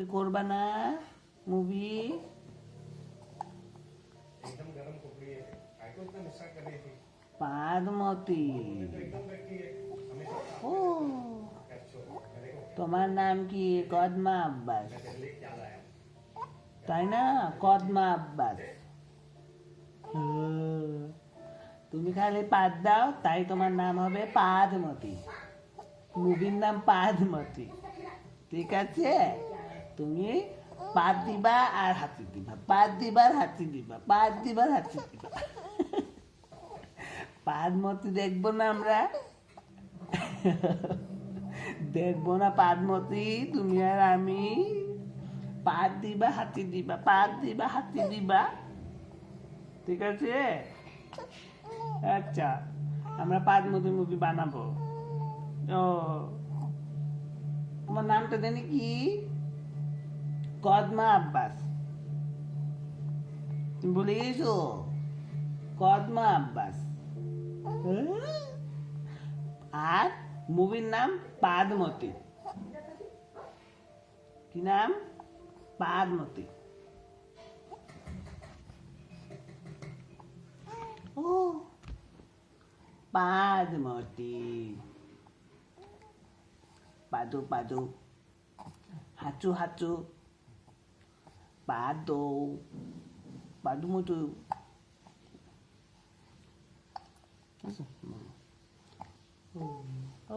তুই করবা না मूवी एकदम गरम कपड़ी है काय को इतना गुस्सा कर रही थी पादमती ये तो एकदम बैठी है हमेशा ও कैप्चर मेरे को তোমার নাম কি কদমা আব্বাস मैं तेरे लिए क्या लाया তাই না কদমা আব্বাস হুম। তুমি খালি পাদ দাও তাই তোমার নাম হবে পাদমতি মুভির নাম পাদমতি ঠিক আছে তুমি পাদ দিবা আর হাতি দিবা পাদ দিবার হাতি দিবা পাদ দিবার হাতি দিবা পাদমতি দেখবো না আমরা দেখবো না পাদমতি তুমি আর আমি পাদ দিবা হাতি দিবা পাদ দিবা হাতি দিবা ঠিক আছে আচ্ছা আমরা পাদমতি মুভি বানাবো ও তোমার নামটা জানি কি কদমা আব্বাস তুমি ভুলে গেছো কদমা আব্বাস আর মুভির নাম পাদমতি কি নাম পাদমতি ও পাদমতি পাদু পাদু হাঁচু হাঁচু পাদো পাদুমতু ও